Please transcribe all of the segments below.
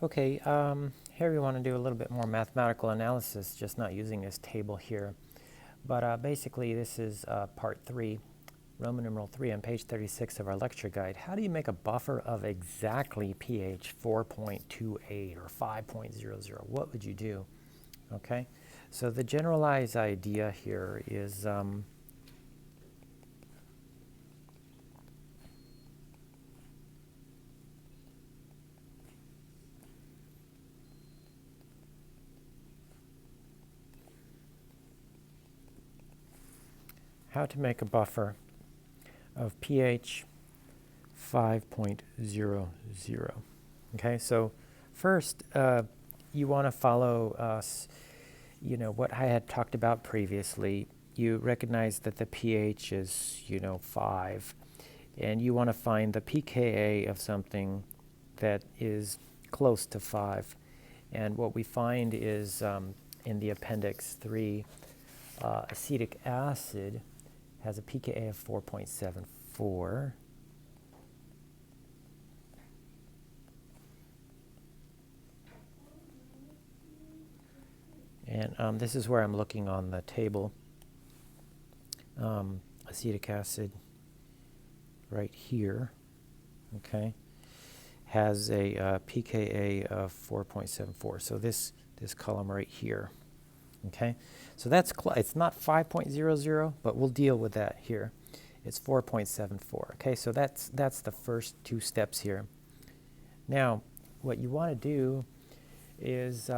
Okay, here we want to do a little bit more mathematical analysis, just not using this table here. But basically, this is part 3, Roman numeral 3 on page 36 of our lecture guide. How do you make a buffer of exactly pH 4.28 or 5.00? What would you do? Okay, so the generalized idea here is how to make a buffer of pH 5.00. Okay, so first you want to follow what I had talked about previously. You recognize that the pH is 5, and you want to find the pKa of something that is close to 5. And what we find is in the appendix 3, acetic acid has a pKa of 4.74. And this is where I'm looking on the table. Acetic acid right here, okay, has a pKa of 4.74. So this column right here, okay. So that's it's not 5.00, but we'll deal with that here. It's 4.74. Okay, so that's the first two steps here. Now, what you want to do is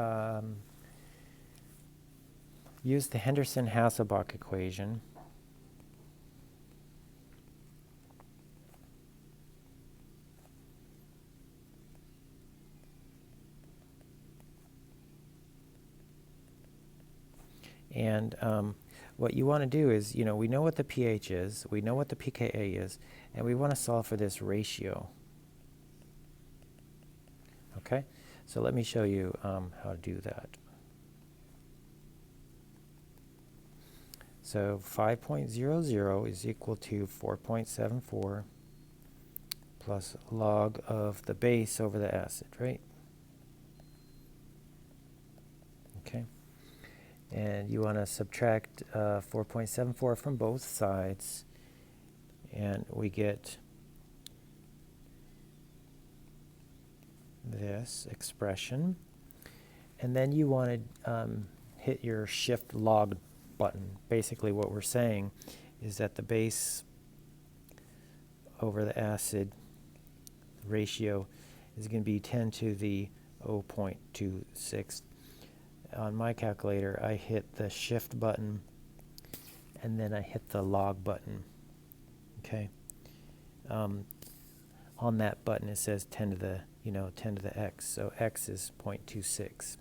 use the Henderson-Hasselbalch equation. And what you want to do is, we know what the pH is, we know what the pKa is, and we want to solve for this ratio. Okay, so let me show you how to do that. So 5.00 is equal to 4.74 plus log of the base over the acid, right? Okay. And you want to subtract 4.74 from both sides, and we get this expression. And then you want to hit your shift log button. Basically what we're saying is that the base over the acid ratio is going to be 10 to the 0.26. On my calculator, I hit the shift button and then I hit the log button. Okay. On that button it says 10 to the 10 to the x, so x is 0.26.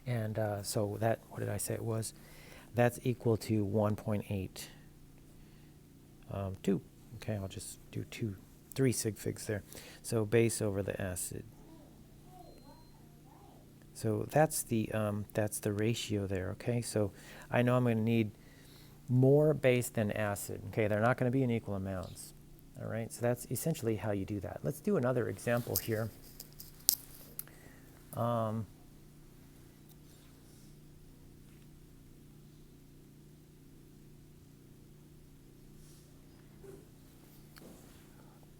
And so that, what did I say it was? That's equal to 1.82. Okay, I'll just do 3 sig figs there. So base over the acid. So that's the ratio there. Okay, so I know I'm going to need more base than acid. Okay, they're not going to be in equal amounts. All right, so that's essentially how you do that. Let's do another example here.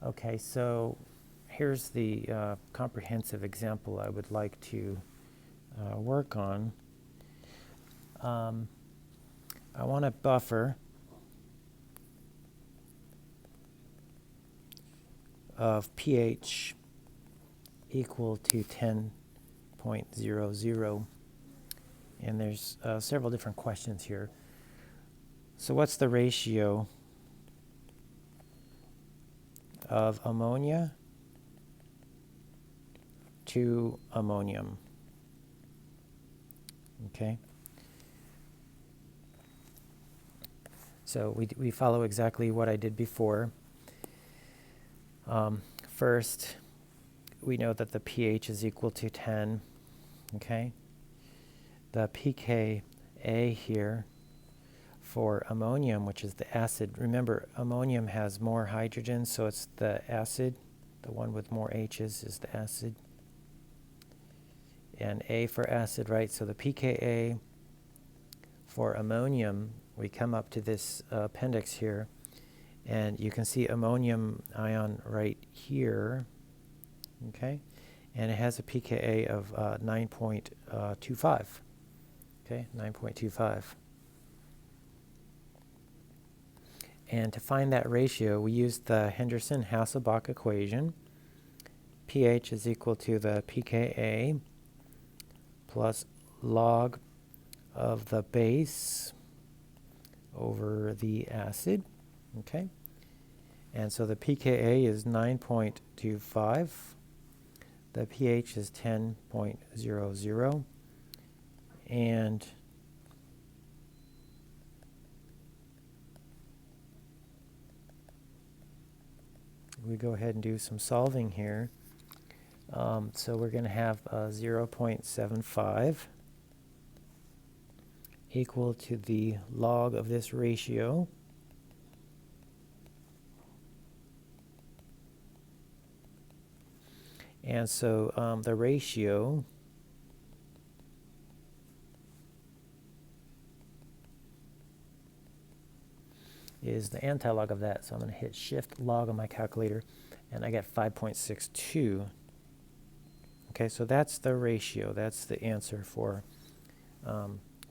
Okay, so here's the comprehensive example I would like to work on. I want a buffer of pH equal to 10.00, and there's several different questions here. So what's the ratio of ammonia to ammonium? Okay. So we follow exactly what I did before. First, we know that the pH is equal to 10. Okay. The pKa here for ammonium, which is the acid. Remember, ammonium has more hydrogen, so it's the acid. The one with more H's is the acid. and A for acid, right? So the pKa for ammonium, we come up to this appendix here, and you can see ammonium ion right here, okay? And it has a pKa of 9.25, okay, 9.25. And to find that ratio, we use the Henderson-Hasselbalch equation. pH is equal to the pKa plus log of the base over the acid, okay? And so the pKa is 9.25. The pH is 10.00. And we go ahead and do some solving here. So we're going to have 0.75 equal to the log of this ratio. And so the ratio is the antilog of that. So I'm going to hit shift log on my calculator, and I get 5.62. Okay, so that's the ratio. That's the answer for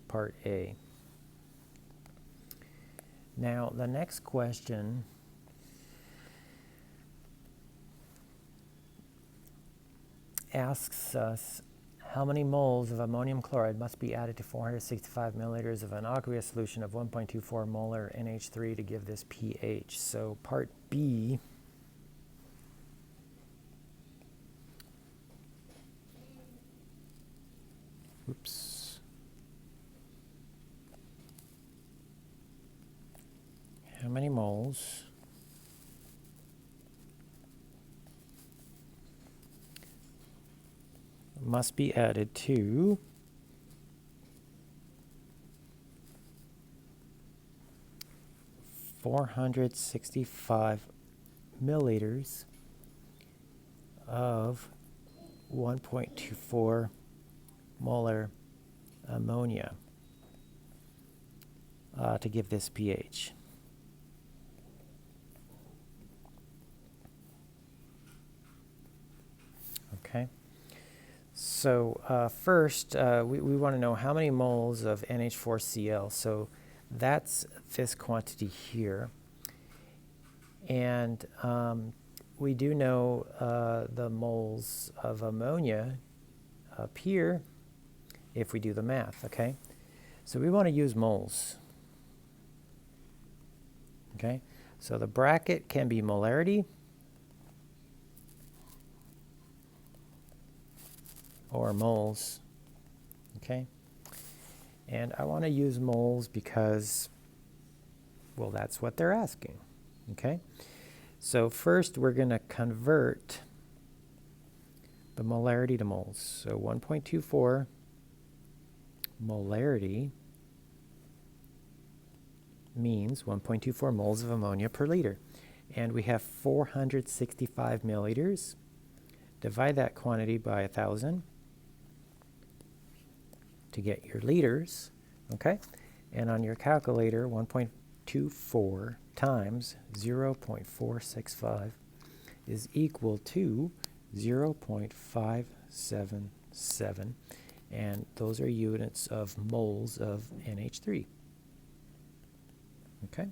part A. Now, the next question asks us how many moles of ammonium chloride must be added to 465 milliliters of an aqueous solution of 1.24 molar NH3 to give this pH. So part B, oops, how many moles must be added to 465 milliliters of 1.24 molar ammonia to give this pH. Okay. So first, we want to know how many moles of NH4Cl. So that's this quantity here. And we do know the moles of ammonia up here if we do the math, okay? So we want to use moles. Okay? So the bracket can be molarity or moles, okay? And I want to use moles because, well, that's what they're asking, okay? So first we're going to convert the molarity to moles. So 1.24 molarity means 1.24 moles of ammonia per liter. And we have 465 milliliters. Divide that quantity by 1,000 to get your liters, okay? And on your calculator, 1.24 times 0.465 is equal to 0.577, and those are units of moles of NH3. Okay?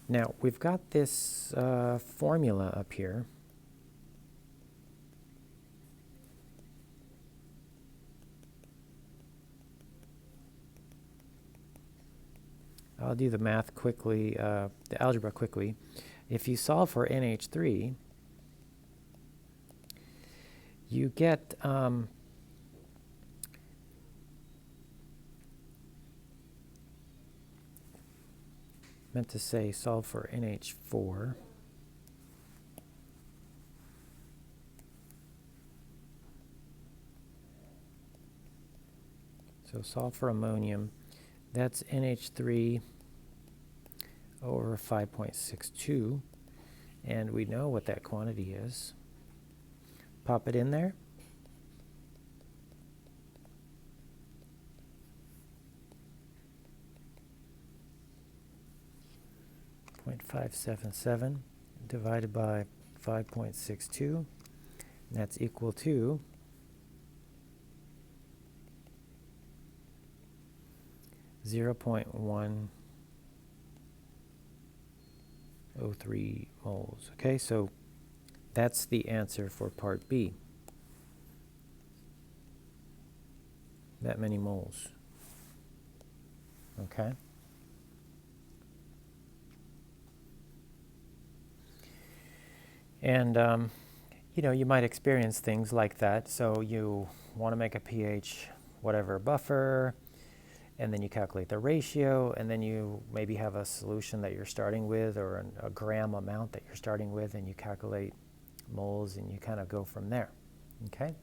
Now, we've got this formula up here. I'll do the math quickly, the algebra quickly. If you solve for NH3, you get meant to say solve for NH4. So solve for ammonium. That's NH3 over 5.62, and we know what that quantity is. Pop it in there. 0.577 divided by 5.62, and that's equal to 0.103 moles. Okay, so that's the answer for part B. That many moles. Okay. And, you know, you might experience things like that. So you want to make a pH whatever buffer, and then you calculate the ratio, and then you maybe have a solution that you're starting with, or a gram amount that you're starting with, and you calculate moles, and you kind of go from there. Okay?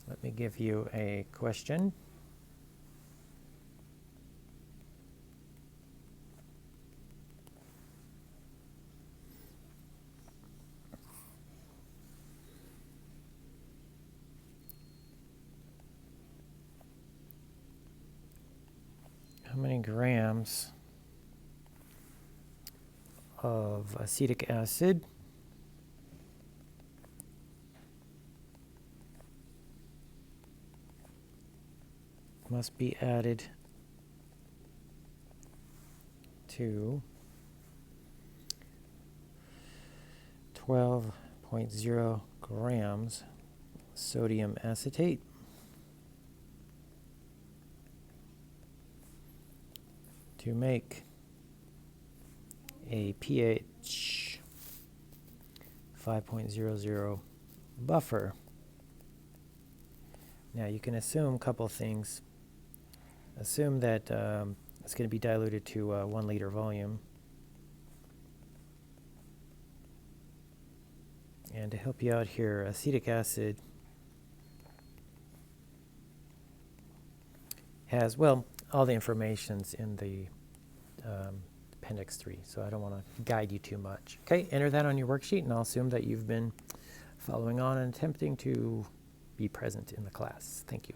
Let me give you a question. How many grams of acetic acid must be added to 12.0 grams sodium acetate to make a pH 5.00 buffer. Now you can assume a couple things. Assume that it's going to be diluted to 1 liter volume. And to help you out here, acetic acid has, well, all the information's in the Appendix 3, so I don't want to guide you too much. Okay, enter that on your worksheet, and I'll assume that you've been following on and attempting to be present in the class. Thank you.